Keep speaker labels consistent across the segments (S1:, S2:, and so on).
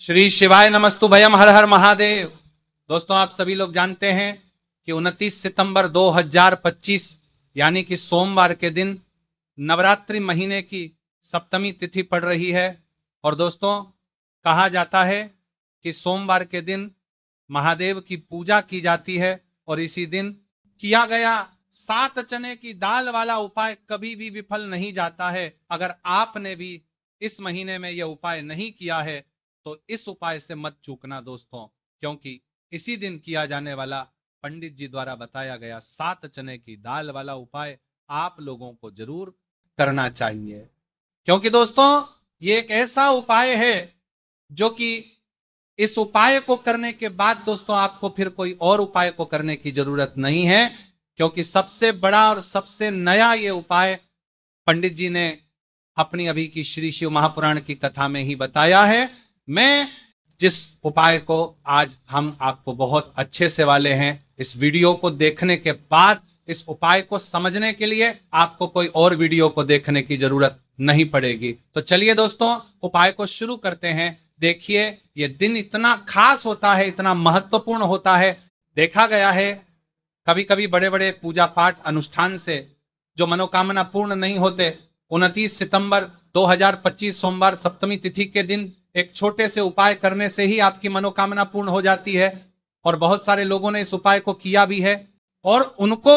S1: श्री शिवाय नमस्तु भयम, हर हर महादेव। दोस्तों, आप सभी लोग जानते हैं कि 29 सितंबर 2025 यानी कि सोमवार के दिन नवरात्रि महीने की सप्तमी तिथि पड़ रही है। और दोस्तों, कहा जाता है कि सोमवार के दिन महादेव की पूजा की जाती है और इसी दिन किया गया 7 चने की दाल वाला उपाय कभी भी विफल नहीं जाता है। अगर आपने भी इस महीने में यह उपाय नहीं किया है तो इस उपाय से मत चूकना दोस्तों, क्योंकि इसी दिन किया जाने वाला पंडित जी द्वारा बताया गया 7 चने की दाल वाला उपाय आप लोगों को जरूर करना चाहिए। क्योंकि दोस्तों, ये एक ऐसा उपाय है जो कि इस उपाय को करने के बाद दोस्तों आपको फिर कोई और उपाय को करने की जरूरत नहीं है, क्योंकि सबसे बड़ा और सबसे नया ये उपाय पंडित जी ने अपनी अभी की श्री शिव महापुराण की कथा में ही बताया है। मैं जिस उपाय को आज हम आपको बहुत अच्छे से वाले हैं, इस वीडियो को देखने के बाद इस उपाय को समझने के लिए आपको कोई और वीडियो को देखने की जरूरत नहीं पड़ेगी। तो चलिए दोस्तों, उपाय को शुरू करते हैं। देखिए, यह दिन इतना खास होता है, इतना महत्वपूर्ण होता है। देखा गया है कभी कभी बड़े बड़े पूजा पाठ अनुष्ठान से जो मनोकामना पूर्ण नहीं होते, 29 सितंबर 2025 सोमवार सप्तमी तिथि के दिन एक छोटे से उपाय करने से ही आपकी मनोकामना पूर्ण हो जाती है। और बहुत सारे लोगों ने इस उपाय को किया भी है और उनको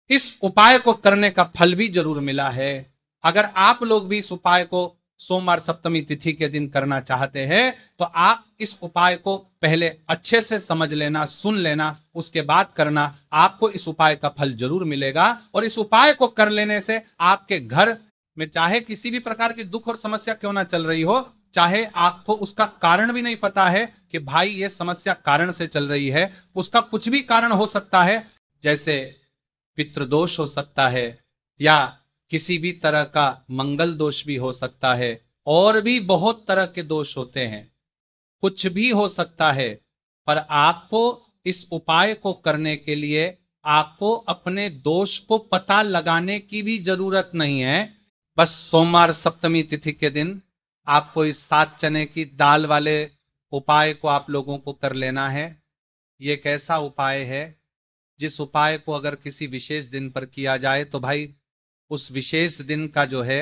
S1: इस उपाय को करने का फल भी जरूर मिला है। अगर आप लोग भी इस उपाय को सोमवार सप्तमी तिथि के दिन करना चाहते हैं तो आप इस उपाय को पहले अच्छे से समझ लेना, सुन लेना, उसके बाद करना। आपको इस उपाय का फल जरूर मिलेगा और इस उपाय को कर लेने से आपके घर में चाहे किसी भी प्रकार की दुख और समस्या क्यों ना चल रही हो, चाहे आपको उसका कारण भी नहीं पता है कि भाई ये समस्या कारण से चल रही है, उसका कुछ भी कारण हो सकता है, जैसे पितृदोष हो सकता है या किसी भी तरह का मंगल दोष भी हो सकता है, और भी बहुत तरह के दोष होते हैं, कुछ भी हो सकता है। पर आपको इस उपाय को करने के लिए आपको अपने दोष को पता लगाने की भी जरूरत नहीं है। बस सोमवार सप्तमी तिथि के दिन आपको इस 7 चने की दाल वाले उपाय को आप लोगों को कर लेना है। ये एक ऐसा उपाय है जिस उपाय को अगर किसी विशेष दिन पर किया जाए तो भाई उस विशेष दिन का जो है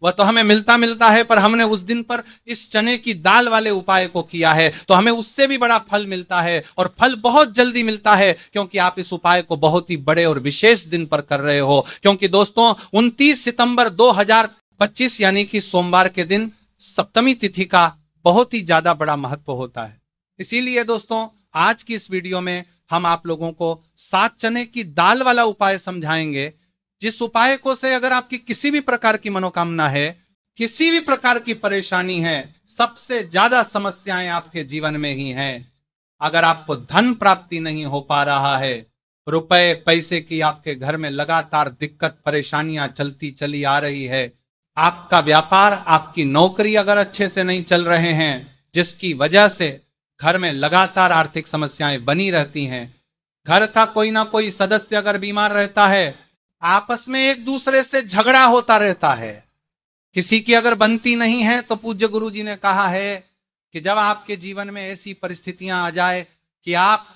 S1: वह तो हमें मिलता मिलता है, पर हमने उस दिन पर इस चने की दाल वाले उपाय को किया है तो हमें उससे भी बड़ा फल मिलता है, और फल बहुत जल्दी मिलता है क्योंकि आप इस उपाय को बहुत ही बड़े और विशेष दिन पर कर रहे हो। क्योंकि दोस्तों, 29 सितंबर 2025 यानी कि सोमवार के दिन सप्तमी तिथि का बहुत ही ज्यादा बड़ा महत्व होता है। इसीलिए दोस्तों, आज की इस वीडियो में हम आप लोगों को 7 चने की दाल वाला उपाय समझाएंगे, जिस उपाय को से अगर आपकी किसी भी प्रकार की मनोकामना है, किसी भी प्रकार की परेशानी है, सबसे ज्यादा समस्याएं आपके जीवन में ही हैं। अगर आपको धन प्राप्ति नहीं हो पा रहा है, रुपए पैसे की आपके घर में लगातार दिक्कत परेशानियां चलती चली आ रही है, आपका व्यापार आपकी नौकरी अगर अच्छे से नहीं चल रहे हैं, जिसकी वजह से घर में लगातार आर्थिक समस्याएं बनी रहती हैं, घर का कोई ना कोई सदस्य अगर बीमार रहता है, आपस में एक दूसरे से झगड़ा होता रहता है, किसी की अगर बनती नहीं है, तो पूज्य गुरु जी ने कहा है कि जब आपके जीवन में ऐसी परिस्थितियां आ जाए कि आप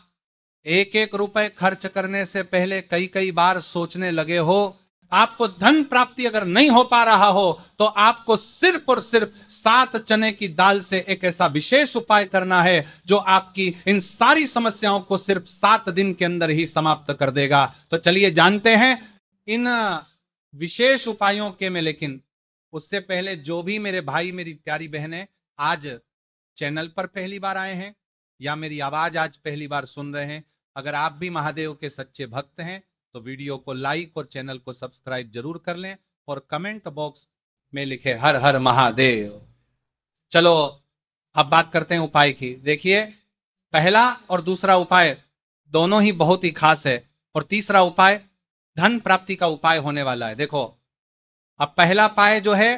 S1: एक एक रुपए खर्च करने से पहले कई कई बार सोचने लगे हो, आपको धन प्राप्ति अगर नहीं हो पा रहा हो, तो आपको सिर्फ और सिर्फ 7 चने की दाल से एक ऐसा विशेष उपाय करना है जो आपकी इन सारी समस्याओं को सिर्फ 7 दिन के अंदर ही समाप्त कर देगा। तो चलिए जानते हैं इन विशेष उपायों के में। लेकिन उससे पहले जो भी मेरे भाई मेरी प्यारी बहनें आज चैनल पर पहली बार आए हैं या मेरी आवाज आज पहली बार सुन रहे हैं, अगर आप भी महादेव के सच्चे भक्त हैं तो वीडियो को लाइक और चैनल को सब्सक्राइब जरूर कर लें और कमेंट बॉक्स में लिखे हर हर महादेव। चलो अब बात करते हैं उपाय की। देखिए, पहला और दूसरा उपाय दोनों ही बहुत ही खास है और तीसरा उपाय धन प्राप्ति का उपाय होने वाला है। देखो, अब पहला उपाय जो है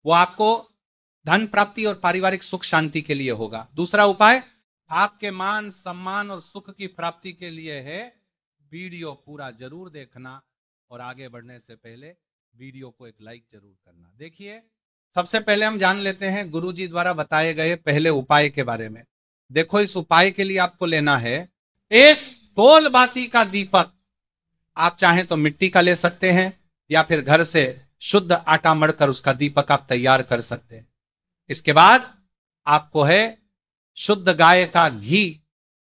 S1: वो आपको धन प्राप्ति और पारिवारिक सुख शांति के लिए होगा। दूसरा उपाय आपके मान सम्मान और सुख की प्राप्ति के लिए है। वीडियो पूरा जरूर देखना और आगे बढ़ने से पहले वीडियो को एक लाइक जरूर करना। देखिए, सबसे पहले हम जान लेते हैं गुरुजी द्वारा बताए गए पहले उपाय के बारे में। देखो, इस उपाय के लिए आपको लेना है एक गोल बाती का दीपक। आप चाहें तो मिट्टी का ले सकते हैं या फिर घर से शुद्ध आटा मढ़कर उसका दीपक आप तैयार कर सकते हैं। इसके बाद आपको है शुद्ध गाय का घी।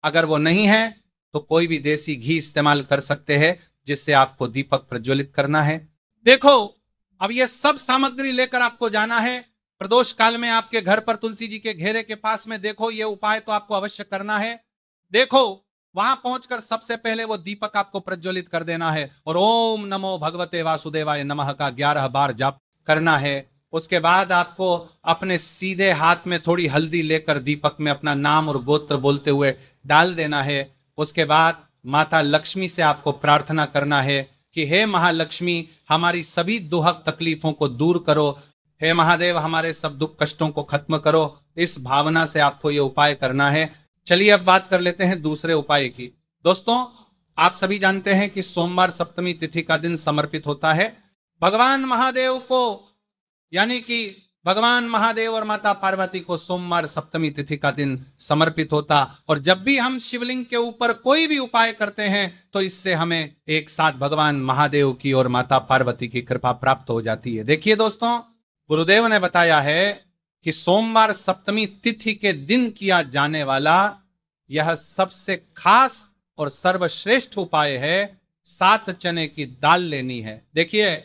S1: अगर वो नहीं है तो कोई भी देसी घी इस्तेमाल कर सकते हैं, जिससे आपको दीपक प्रज्वलित करना है। देखो, अब ये सब सामग्री लेकर आपको जाना है प्रदोष काल में आपके घर पर तुलसी जी के घेरे के पास में। देखो, ये उपाय तो आपको अवश्य करना है। देखो, वहां पहुंचकर सबसे पहले वो दीपक आपको प्रज्वलित कर देना है और ओम नमो भगवते वासुदेवाय नमः का 11 बार जाप करना है। उसके बाद आपको अपने सीधे हाथ में थोड़ी हल्दी लेकर दीपक में अपना नाम और गोत्र बोलते हुए डाल देना है। उसके बाद माता लक्ष्मी से आपको प्रार्थना करना है कि हे महालक्ष्मी, हमारी सभी दुहक तकलीफों को दूर करो। हे महादेव, हमारे सब दुख कष्टों को खत्म करो। इस भावना से आपको ये उपाय करना है। चलिए अब बात कर लेते हैं दूसरे उपाय की। दोस्तों, आप सभी जानते हैं कि सोमवार सप्तमी तिथि का दिन समर्पित होता है भगवान महादेव को, यानी कि भगवान महादेव और माता पार्वती को सोमवार सप्तमी तिथि का दिन समर्पित होता। और जब भी हम शिवलिंग के ऊपर कोई भी उपाय करते हैं तो इससे हमें एक साथ भगवान महादेव की और माता पार्वती की कृपा प्राप्त हो जाती है। देखिए दोस्तों, गुरुदेव ने बताया है कि सोमवार सप्तमी तिथि के दिन किया जाने वाला यह सबसे खास और सर्वश्रेष्ठ उपाय है। 7 चने की दाल लेनी है। देखिए,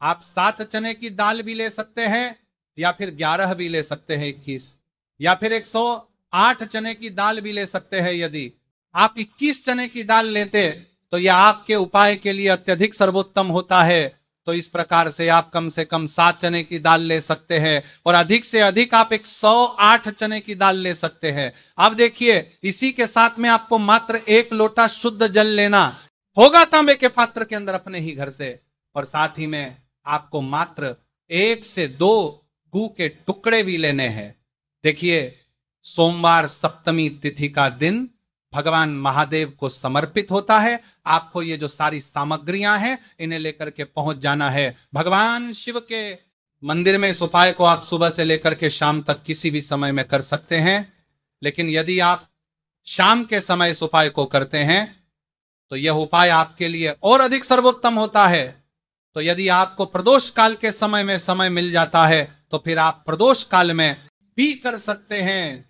S1: आप 7 चने की दाल भी ले सकते हैं या फिर 11 भी ले सकते हैं, 21, या फिर 108 चने की दाल भी ले सकते हैं। यदि आप 21 चने की दाल लेते तो यह आपके उपाय के लिए अत्यधिक सर्वोत्तम होता है। तो इस प्रकार से आप कम से कम 7 चने की दाल ले सकते हैं और अधिक से अधिक आप 108 चने की दाल ले सकते हैं। अब देखिए, इसी के साथ में आपको मात्र 1 लोटा शुद्ध जल लेना होगा तांबे के पात्र के अंदर अपने ही घर से, और साथ ही में आपको मात्र 1 से 2 गू के टुकड़े भी लेने हैं। देखिए, सोमवार सप्तमी तिथि का दिन भगवान महादेव को समर्पित होता है। आपको ये जो सारी सामग्रियां हैं इन्हें लेकर के पहुंच जाना है भगवान शिव के मंदिर में। इस उपाय को आप सुबह से लेकर के शाम तक किसी भी समय में कर सकते हैं, लेकिन यदि आप शाम के समय इस उपाय को करते हैं तो यह उपाय आपके लिए और अधिक सर्वोत्तम होता है। तो यदि आपको प्रदोष काल के समय में समय मिल जाता है तो फिर आप प्रदोष काल में भी कर सकते हैं,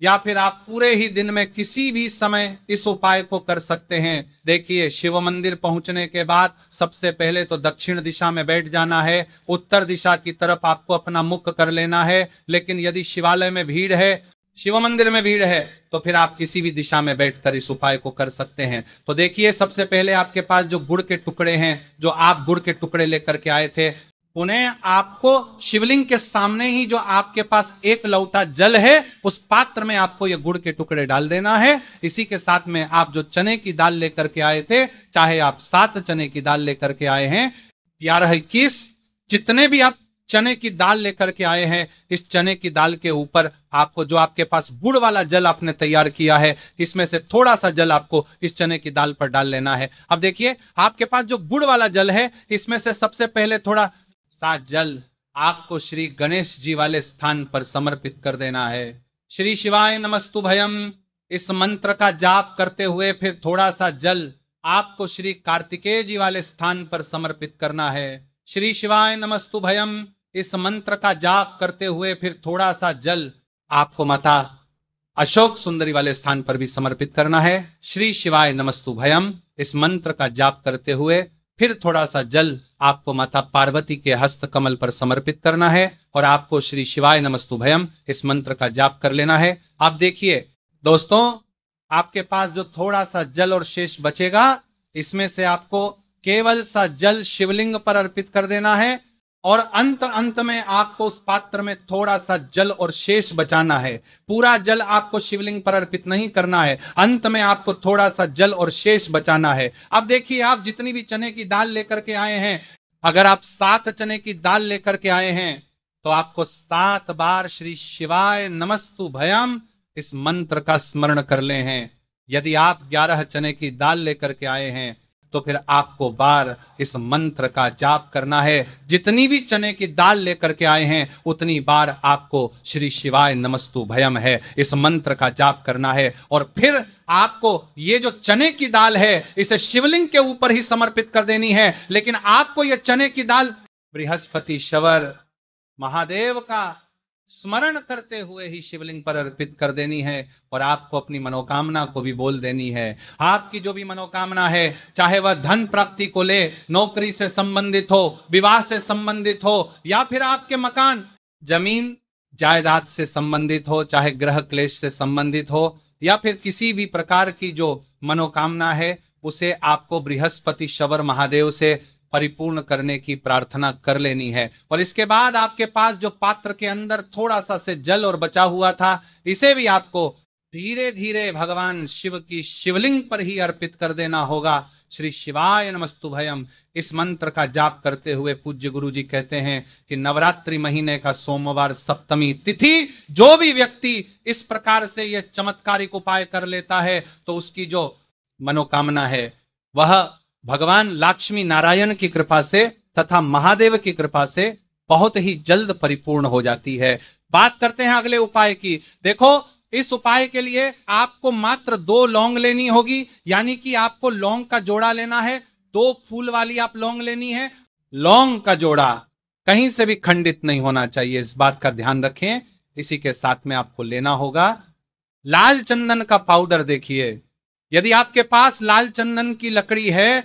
S1: या फिर आप पूरे ही दिन में किसी भी समय इस उपाय को कर सकते हैं। देखिए, शिव मंदिर पहुंचने के बाद सबसे पहले तो दक्षिण दिशा में बैठ जाना है। उत्तर दिशा की तरफ आपको अपना मुख कर लेना है। लेकिन यदि शिवालय में भीड़ है, शिव मंदिर में भीड़ है, तो फिर आप किसी भी दिशा में बैठकर इस उपाय को कर सकते हैं। तो देखिए, सबसे पहले आपके पास जो गुड़ के टुकड़े हैं, जो आप गुड़ के टुकड़े लेकर के आए थे, उन्हें आपको शिवलिंग के सामने ही जो आपके पास 1 लोटा जल है उस पात्र में आपको ये गुड़ के टुकड़े डाल देना है। इसी के साथ में आप जो चने की दाल लेकर के आए थे, चाहे आप 7 चने की दाल लेकर के आए हैं, 11, 21, जितने भी आप चने की दाल लेकर के आए हैं, इस चने की दाल के ऊपर आपको जो आपके पास गुड़ वाला जल आपने तैयार किया है, इसमें से थोड़ा सा जल आपको इस चने की दाल पर डाल लेना है। अब देखिए, आपके पास जो गुड़ वाला जल है, इसमें से सबसे पहले थोड़ा सा जल आपको श्री गणेश जी वाले स्थान पर समर्पित कर देना है। श्री शिवाय नमस्तुभयम इस मंत्र का जाप करते हुए फिर थोड़ा सा जल आपको श्री कार्तिकेय जी वाले स्थान पर समर्पित करना है। श्री शिवाय नमस्तुभयम इस मंत्र का जाप करते हुए फिर थोड़ा सा जल आपको माता अशोक सुंदरी वाले स्थान पर भी समर्पित करना है। श्री शिवाय नमस्तुभयम इस मंत्र का जाप करते हुए फिर थोड़ा सा जल आपको माता पार्वती के हस्त कमल पर समर्पित करना है और आपको श्री शिवाय नमस्तुभयम इस मंत्र का जाप कर लेना है। आप देखिए दोस्तों, आपके पास जो थोड़ा सा जल और शेष बचेगा, इसमें से आपको केवल सा जल शिवलिंग पर अर्पित कर देना है और अंत में आपको उस पात्र में थोड़ा सा जल और शेष बचाना है। पूरा जल आपको शिवलिंग पर अर्पित नहीं करना है, अंत में आपको थोड़ा सा जल और शेष बचाना है। अब देखिए, आप जितनी भी चने की दाल लेकर के आए हैं, अगर आप 7 चने की दाल लेकर के आए हैं तो आपको 7 बार श्री शिवाय नमस्तुभयम इस मंत्र का स्मरण कर ले हैं। यदि आप 11 चने की दाल लेकर के आए हैं तो फिर आपको बार इस मंत्र का जाप करना है। जितनी भी चने की दाल लेकर के आए हैं उतनी बार आपको श्री शिवाय नमस्तु भयम है इस मंत्र का जाप करना है। और फिर आपको ये जो चने की दाल है इसे शिवलिंग के ऊपर ही समर्पित कर देनी है, लेकिन आपको ये चने की दाल बृहस्पति शवर महादेव का स्मरण करते हुए ही शिवलिंग पर अर्पित कर देनी है। और आपको अपनी मनोकामना को भी बोल देनी है। आपकी जो भी मनोकामना है, चाहे वह धन प्राप्ति को ले, नौकरी से संबंधित हो, विवाह से संबंधित हो, या फिर आपके मकान जमीन जायदाद से संबंधित हो, चाहे ग्रह क्लेश से संबंधित हो, या फिर किसी भी प्रकार की जो मनोकामना है उसे आपको बृहस्पति शवर महादेव से परिपूर्ण करने की प्रार्थना कर लेनी है। और इसके बाद आपके पास जो पात्र के अंदर थोड़ा सा से जल और बचा हुआ था, इसे भी आपको धीरे धीरे भगवान शिव की शिवलिंग पर ही अर्पित कर देना होगा। श्री शिवाय नमस्तु भयम इस मंत्र का जाप करते हुए पूज्य गुरु जी कहते हैं कि नवरात्रि महीने का सोमवार सप्तमी तिथि जो भी व्यक्ति इस प्रकार से यह चमत्कारिक उपाय कर लेता है तो उसकी जो मनोकामना है वह भगवान लक्ष्मी नारायण की कृपा से तथा महादेव की कृपा से बहुत ही जल्द परिपूर्ण हो जाती है। बात करते हैं अगले उपाय की। देखो, इस उपाय के लिए आपको मात्र 2 लौंग लेनी होगी, यानी कि आपको लौंग का जोड़ा लेना है। 2 फूल वाली आप लौंग लेनी है। लौंग का जोड़ा कहीं से भी खंडित नहीं होना चाहिए, इस बात का ध्यान रखें। इसी के साथ में आपको लेना होगा लाल चंदन का पाउडर। देखिए, यदि आपके पास लाल चंदन की लकड़ी है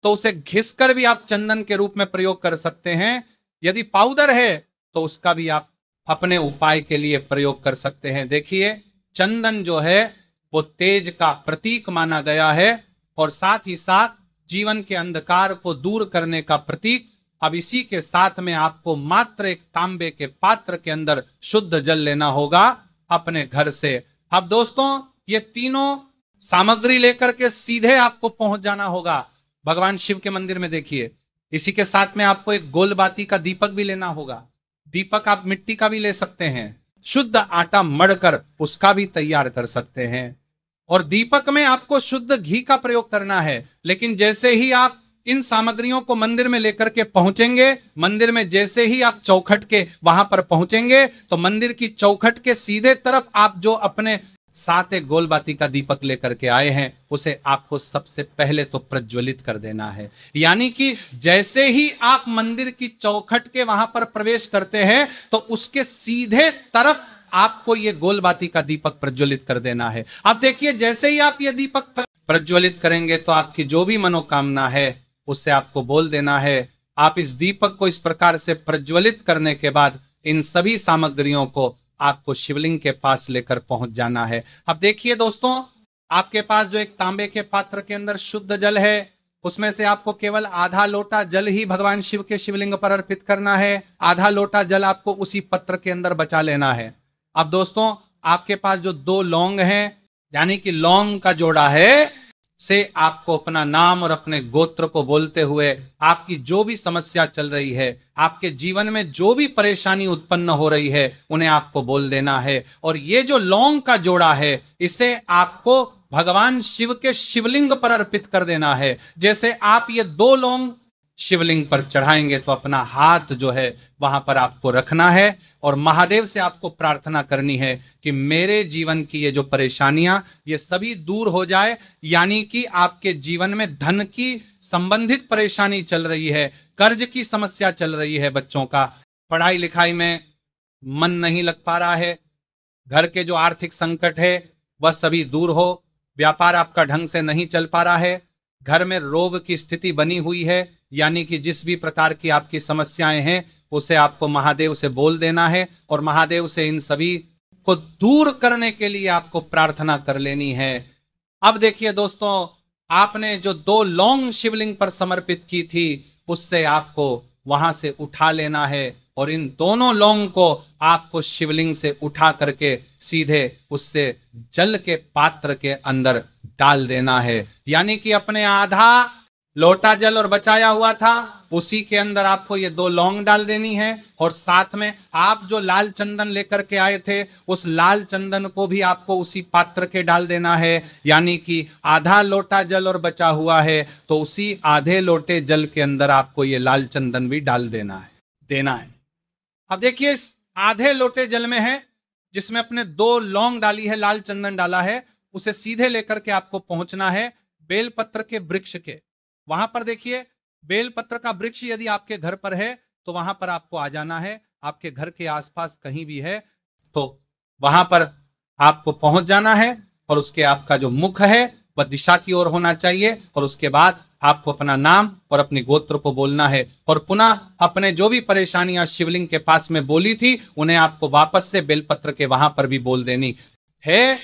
S1: तो उसे घिसकर भी आप चंदन के रूप में प्रयोग कर सकते हैं। यदि पाउडर है तो उसका भी आप अपने उपाय के लिए प्रयोग कर सकते हैं। देखिए, चंदन जो है वो तेज का प्रतीक माना गया है और साथ ही साथ जीवन के अंधकार को दूर करने का प्रतीक। अब इसी के साथ में आपको मात्र एक तांबे के पात्र के अंदर शुद्ध जल लेना होगा अपने घर से। अब दोस्तों, ये तीनों सामग्री लेकर के सीधे आपको पहुंच जाना होगा भगवान शिव के मंदिर में। देखिए, इसी के साथ में आपको एक गोलबाती का दीपक भी लेना होगा। दीपक आप मिट्टी का भी ले सकते हैं, शुद्ध आटा मढ़कर उसका भी तैयार कर सकते हैं। और दीपक में आपको शुद्ध घी का प्रयोग करना है। लेकिन जैसे ही आप इन सामग्रियों को मंदिर में लेकर के पहुंचेंगे, मंदिर में जैसे ही आप चौखट के वहां पर पहुंचेंगे तो मंदिर की चौखट के सीधे तरफ आप जो अपने साथ एक गोलबाती का दीपक लेकर के आए हैं उसे आपको सबसे पहले तो प्रज्वलित कर देना है। यानी कि जैसे ही आप मंदिर की चौखट के वहां पर प्रवेश करते हैं तो उसके सीधे तरफ आपको ये गोलबाती का दीपक प्रज्वलित कर देना है। अब देखिए, जैसे ही आप ये दीपक प्रज्वलित करेंगे तो आपकी जो भी मनोकामना है उससे आपको बोल देना है। आप इस दीपक को इस प्रकार से प्रज्वलित करने के बाद इन सभी सामग्रियों को आपको शिवलिंग के पास लेकर पहुंच जाना है। अब देखिए दोस्तों, आपके पास जो एक तांबे के पात्र के अंदर शुद्ध जल है उसमें से आपको केवल आधा लोटा जल ही भगवान शिव के शिवलिंग पर अर्पित करना है। आधा लोटा जल आपको उसी पत्र के अंदर बचा लेना है। अब दोस्तों, आपके पास जो 2 लौंग हैं, यानी कि लौंग का जोड़ा है, से आपको अपना नाम और अपने गोत्र को बोलते हुए आपकी जो भी समस्या चल रही है, आपके जीवन में जो भी परेशानी उत्पन्न हो रही है, उन्हें आपको बोल देना है। और ये जो लौंग का जोड़ा है इसे आपको भगवान शिव के शिवलिंग पर अर्पित कर देना है। जैसे आप ये 2 लौंग शिवलिंग पर चढ़ाएंगे तो अपना हाथ जो है वहां पर आपको रखना है और महादेव से आपको प्रार्थना करनी है कि मेरे जीवन की ये जो परेशानियां ये सभी दूर हो जाए। यानी कि आपके जीवन में धन की संबंधित परेशानी चल रही है, कर्ज की समस्या चल रही है, बच्चों का पढ़ाई लिखाई में मन नहीं लग पा रहा है, घर के जो आर्थिक संकट है वह सभी दूर हो, व्यापार आपका ढंग से नहीं चल पा रहा है, घर में रोग की स्थिति बनी हुई है, यानी कि जिस भी प्रकार की आपकी समस्याएं हैं उसे आपको महादेव से बोल देना है और महादेव से इन सभी को दूर करने के लिए आपको प्रार्थना कर लेनी है। अब देखिए दोस्तों, आपने जो 2 लौंग शिवलिंग पर समर्पित की थी उससे आपको वहां से उठा लेना है और इन दोनों लौंग को आपको शिवलिंग से उठा करके सीधे उससे जल के पात्र के अंदर डाल देना है। यानी कि अपने आधा लोटा जल और बचाया हुआ था, उसी के अंदर आपको ये 2 लौंग डाल देनी है, और साथ में आप जो लाल चंदन लेकर के आए थे उस लाल चंदन को भी आपको उसी पात्र के डाल देना है। यानी कि आधा लोटा जल और बचा हुआ है तो उसी आधे लोटे जल के अंदर आपको ये लाल चंदन भी डाल देना है। अब देखिए, इस आधे लोटे जल में है जिसमें अपने 2 लौंग डाली है, लाल चंदन डाला है, उसे सीधे लेकर के आपको पहुंचना है बेलपत्र के वृक्ष के। वहां पर देखिए, बेलपत्र का वृक्ष यदि आपके घर पर है तो वहां पर आपको आ जाना है। आपके घर के आसपास कहीं भी है तो वहां पर आपको पहुंच जाना है, और उसके आपका जो मुख है वह दिशा की ओर होना चाहिए, और उसके बाद आपको अपना नाम और अपनी गोत्र को बोलना है, और पुनः अपने जो भी परेशानियां शिवलिंग के पास में बोली थी उन्हें आपको वापस से बेलपत्र के वहां पर भी बोल देनी है।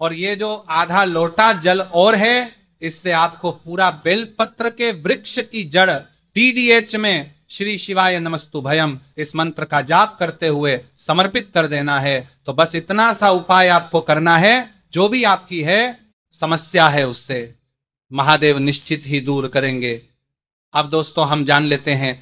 S1: और ये जो आधा लोटा जल और है, इससे आपको पूरा बेलपत्र के वृक्ष की जड़ DDH में श्री शिवाय नमस्तुभयम इस मंत्र का जाप करते हुए समर्पित कर देना है। तो बस इतना सा उपाय आपको करना है, जो भी आपकी है समस्या है उससे महादेव निश्चित ही दूर करेंगे। अब दोस्तों हम जान लेते हैं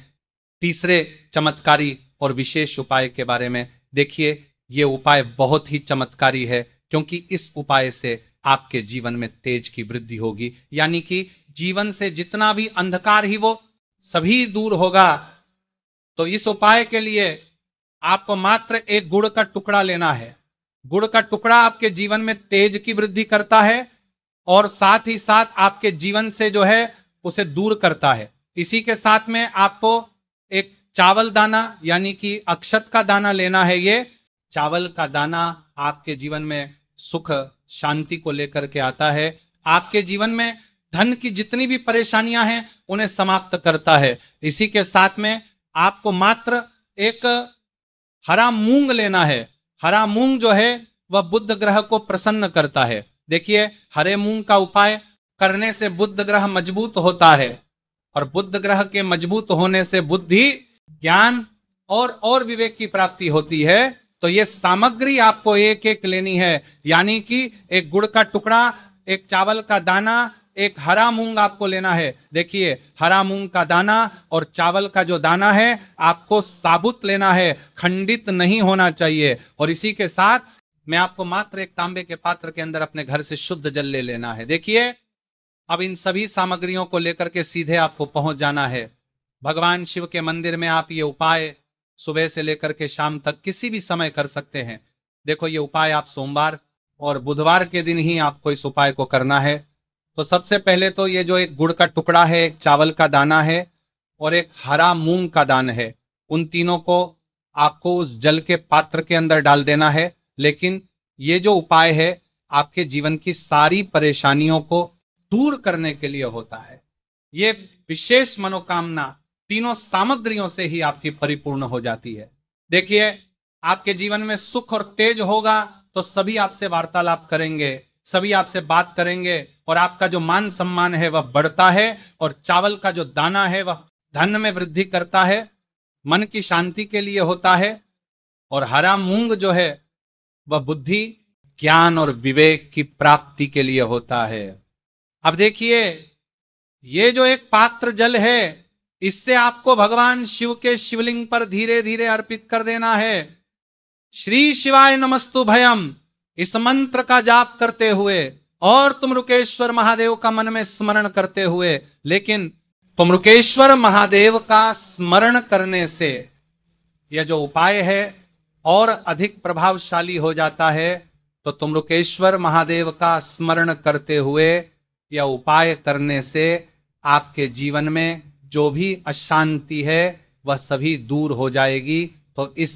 S1: तीसरे चमत्कारी और विशेष उपाय के बारे में। देखिए, ये उपाय बहुत ही चमत्कारी है, क्योंकि इस उपाय से आपके जीवन में तेज की वृद्धि होगी, यानी कि जीवन से जितना भी अंधकार ही वो सभी दूर होगा। तो इस उपाय के लिए आपको मात्र एक गुड़ का टुकड़ा लेना है। गुड़ का टुकड़ा आपके जीवन में तेज की वृद्धि करता है और साथ ही साथ आपके जीवन से जो है उसे दूर करता है। इसी के साथ में आपको एक चावल दाना यानी कि अक्षत का दाना लेना है। ये चावल का दाना आपके जीवन में सुख शांति को लेकर के आता है। आपके जीवन में धन की जितनी भी परेशानियां हैं उन्हें समाप्त करता है। इसी के साथ में आपको मात्र एक हरा मूंग लेना है। हरा मूंग जो है वह बुध ग्रह को प्रसन्न करता है। देखिए, हरे मूंग का उपाय करने से बुध ग्रह मजबूत होता है, और बुध ग्रह के मजबूत होने से बुद्धि, ज्ञान और विवेक की प्राप्ति होती है। तो ये सामग्री आपको एक एक लेनी है, यानी कि एक गुड़ का टुकड़ा, एक चावल का दाना, एक हरा मूंग आपको लेना है। देखिए, हरा मूंग का दाना और चावल का जो दाना है आपको साबुत लेना है, खंडित नहीं होना चाहिए। और इसी के साथ मैं आपको मात्र एक तांबे के पात्र के अंदर अपने घर से शुद्ध जल ले लेना है। देखिए, अब इन सभी सामग्रियों को लेकर के सीधे आपको पहुंच जाना है भगवान शिव के मंदिर में। आप ये उपाय सुबह से लेकर के शाम तक किसी भी समय कर सकते हैं। देखो, ये उपाय आप सोमवार और बुधवार के दिन ही आपको इस उपाय को करना है। तो सबसे पहले तो ये जो एक गुड़ का टुकड़ा है, एक चावल का दाना है और एक हरा मूंग का दाना है, उन तीनों को आपको उस जल के पात्र के अंदर डाल देना है। लेकिन ये जो उपाय है आपके जीवन की सारी परेशानियों को दूर करने के लिए होता है। ये विशेष मनोकामना तीनों सामग्रियों से ही आपकी परिपूर्ण हो जाती है। देखिए, आपके जीवन में सुख और तेज होगा तो सभी आपसे वार्तालाप करेंगे, सभी आपसे बात करेंगे, और आपका जो मान सम्मान है वह बढ़ता है। और चावल का जो दाना है वह धन में वृद्धि करता है, मन की शांति के लिए होता है। और हरा मूंग जो है वह बुद्धि, ज्ञान और विवेक की प्राप्ति के लिए होता है। अब देखिए, ये जो एक पात्र जल है इससे आपको भगवान शिव के शिवलिंग पर धीरे धीरे अर्पित कर देना है। श्री शिवाय नमस्तुभयम इस मंत्र का जाप करते हुए और तुमरुकेश्वर महादेव का मन में स्मरण करते हुए। लेकिन तुमरुकेश्वर महादेव का स्मरण करने से यह जो उपाय है और अधिक प्रभावशाली हो जाता है। तो तुमरुकेश्वर महादेव का स्मरण करते हुए यह उपाय करने से आपके जीवन में जो भी अशांति है वह सभी दूर हो जाएगी। तो इस